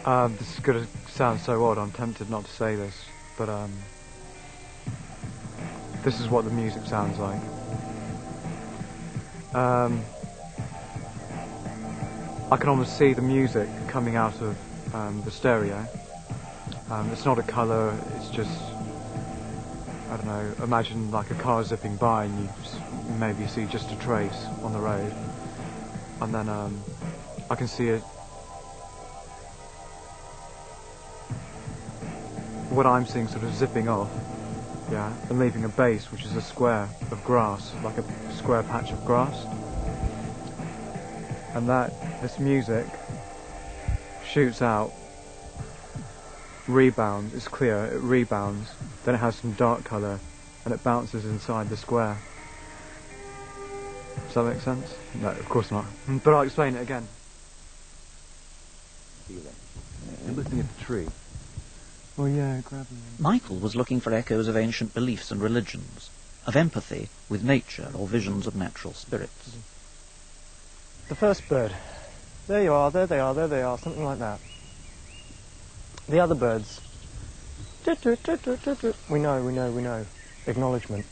This is going to sound so odd, I'm tempted not to say this, but this is what the music sounds like. I can almost see the music coming out of the stereo. It's not a colour, it's just, I don't know, imagine like a car zipping by and you maybe see just a trace on the road. And then I can see it, what I'm seeing sort of zipping off, yeah, and leaving a base which is a square of grass, like a square patch of grass. And this music shoots out, rebounds, it's clear, it rebounds, then it has some dark colour, and it bounces inside the square. Does that make sense? No, of course not. But I'll explain it again. You're looking at the tree. Oh yeah, grabbing. Michael was looking for echoes of ancient beliefs and religions, of empathy with nature or visions of natural spirits. The first bird. There you are, there they are, there they are, something like that. The other birds. We know. Acknowledgement.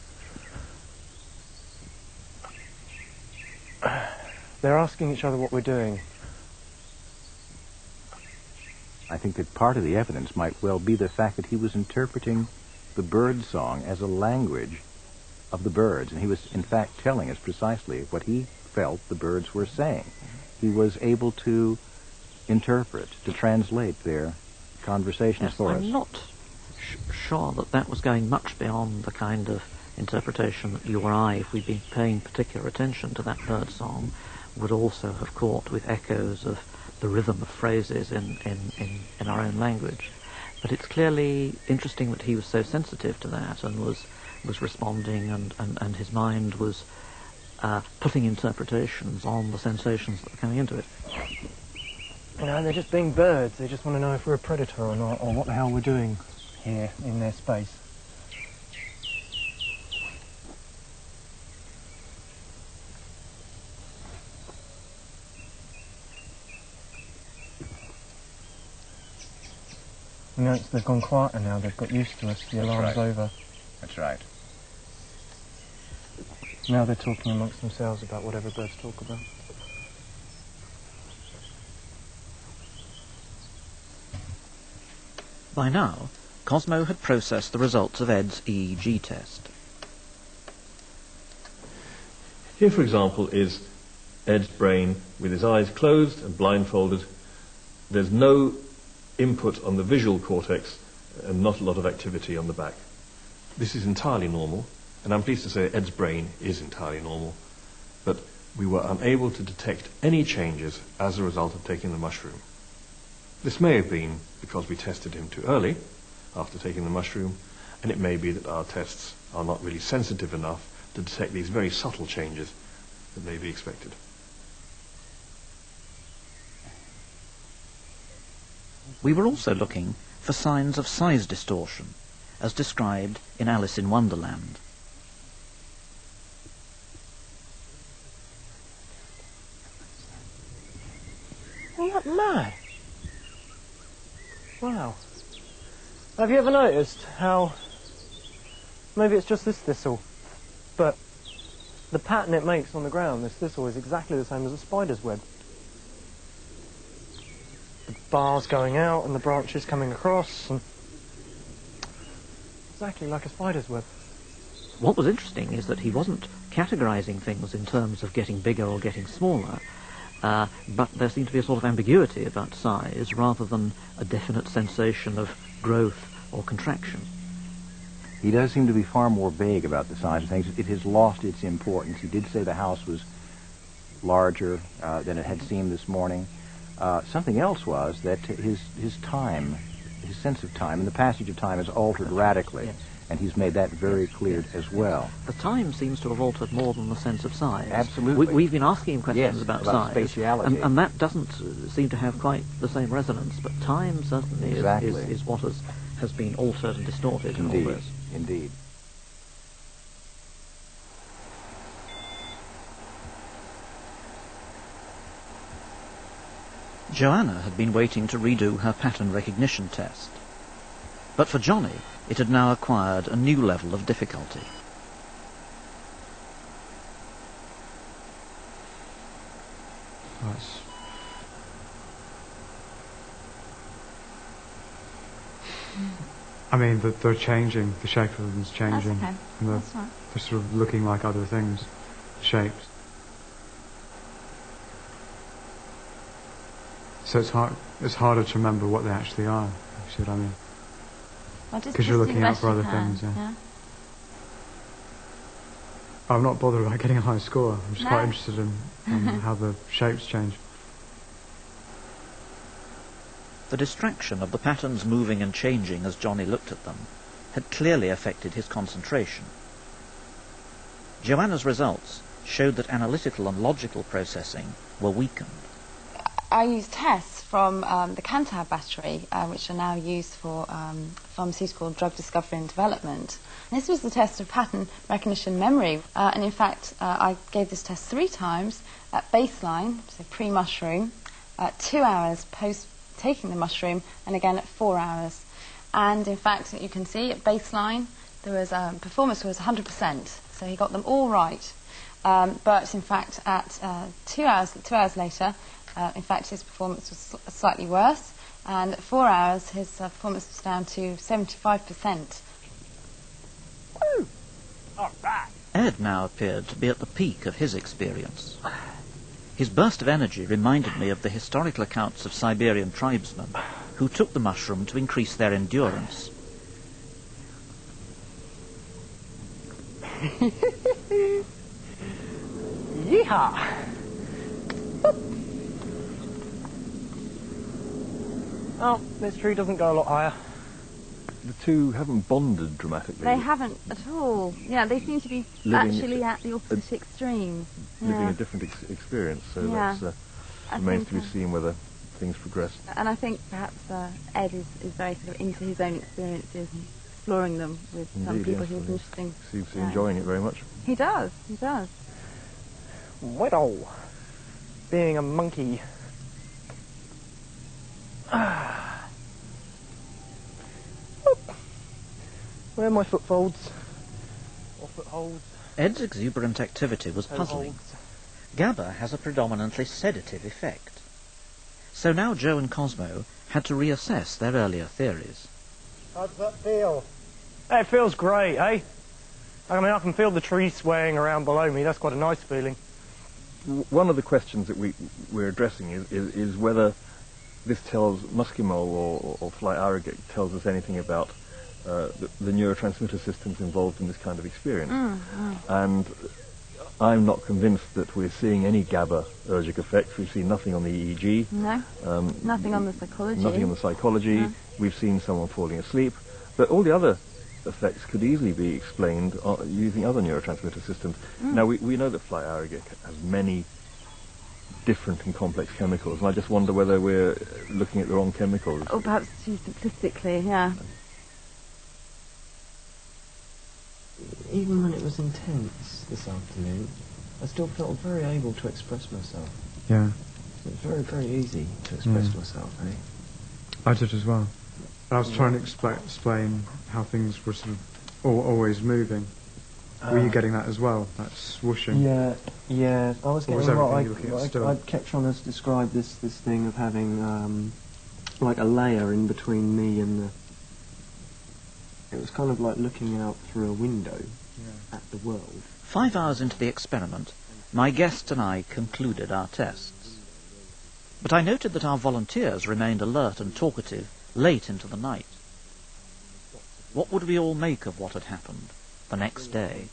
They're asking each other what we're doing. I think that part of the evidence might well be the fact that he was interpreting the bird song as a language of the birds, and he was in fact telling us precisely what he felt the birds were saying. He was able to interpret, to translate their conversations for us. I'm not sure that that was going much beyond the kind of interpretation that you or I, if we'd been paying particular attention to that bird song, would also have caught with echoes of the rhythm of phrases in our own language. But it's clearly interesting that he was so sensitive to that and was responding, and his mind was putting interpretations on the sensations that were coming into it. You know, they're just being birds. They just want to know if we're a predator or not, or what the hell we're doing here in their space. You know, they've gone quieter now. They've got used to us. The alarm's over. That's right. Now they're talking amongst themselves about whatever birds talk about. By now, Cosmo had processed the results of Ed's EEG test. Here, for example, is Ed's brain with his eyes closed and blindfolded. There's no input on the visual cortex and not a lot of activity on the back. This is entirely normal, and I'm pleased to say Ed's brain is entirely normal, but we were unable to detect any changes as a result of taking the mushroom. This may have been because we tested him too early after taking the mushroom, and it may be that our tests are not really sensitive enough to detect these very subtle changes that may be expected. We were also looking for signs of size distortion, as described in Alice in Wonderland. Isn't that mad? Wow. Have you ever noticed how, maybe it's just this thistle, but the pattern it makes on the ground, this thistle, is exactly the same as a spider's web. The bars going out and the branches coming across, and exactly like a spider's web. What was interesting is that he wasn't categorizing things in terms of getting bigger or getting smaller, but there seemed to be a sort of ambiguity about size rather than a definite sensation of growth or contraction. He does seem to be far more vague about the size of things. It has lost its importance. He did say the house was larger than it had seemed this morning. Something else was that his time, his sense of time, and the passage of time has altered radically. Yes. And he's made that very clear as well. The time seems to have altered more than the sense of size. Absolutely. We've been asking him questions Yes, about about size, spatiality. and that doesn't seem to have quite the same resonance, but time certainly Exactly. is what has been altered and distorted in all Indeed, this. indeed. Joanna had been waiting to redo her pattern recognition test. But for Johnny, it had now acquired a new level of difficulty. I mean, they're changing. The shape of them is changing. That's okay. And That's right. they're sort of looking like other things, shapes. So it's harder to remember what they actually are. You see what I mean? Well, just Because you're do looking the out best for you other can, things, yeah. I'm not bothered about getting a high score. I'm just quite interested in how the shapes change. The distraction of the patterns moving and changing as Johnny looked at them had clearly affected his concentration. Joanna's results showed that analytical and logical processing were weakened. I used tests from the Cantab battery, which are now used for pharmaceutical drug discovery and development. And this was the test of pattern recognition memory. And in fact, I gave this test 3 times at baseline, so pre-mushroom, 2 hours post taking the mushroom, and again at 4 hours. And in fact, you can see at baseline, there was performance was 100%. So he got them all right. But in fact, at 2 hours later, in fact, his performance was slightly worse, and at 4 hours, his performance was down to 75%. Woo! All right. Ed now appeared to be at the peak of his experience. His burst of energy reminded me of the historical accounts of Siberian tribesmen who took the mushroom to increase their endurance. Yeehaw! Oh, this tree doesn't go a lot higher. The two haven't bonded dramatically. They haven't at all. Yeah, they seem to be Living actually at the opposite extremes. Living Yeah. a different experience, so Yeah. that I remains to think be so. seen whether things progress. And I think perhaps Ed is very sort of into his own experiences and exploring them with some Indeed, people yes, who's well, he interesting. seems to be Yeah. enjoying it very much. He does, he does. Well, being a monkey. Where are my footfolds? Or footholds? Ed's exuberant activity was puzzling. Toeholds? GABA has a predominantly sedative effect. So now Joe and Cosmo had to reassess their earlier theories. How does that feel? It feels great, eh? I mean, I can feel the trees swaying around below me. That's quite a nice feeling. One of the questions that we're addressing is whether this tells Muscimol or fly Agaric tells us anything about the neurotransmitter systems involved in this kind of experience. And I'm not convinced that we're seeing any GABAergic effects. We've seen nothing on the EEG. No? Nothing on the psychology. Nothing on the psychology. No. We've seen someone falling asleep. But all the other effects could easily be explained using other neurotransmitter systems. Now, we know that fly Agaric has many different and complex chemicals, and I just wonder whether we're looking at the wrong chemicals. Or perhaps too simplistically, yeah. Even when it was intense this afternoon, I still felt very able to express myself. Yeah, It was very, very easy to express myself, eh? I did as well. I was trying to explain how things were sort of always moving. Were you getting that as well? That swooshing? Yeah. I was Or was getting what everything you're looking at still? I kept trying to describe this thing of having like a layer in between me and the. It was kind of like looking out through a window at the world. 5 hours into the experiment, my guest and I concluded our tests. But I noted that our volunteers remained alert and talkative late into the night. What would we all make of what had happened the next day?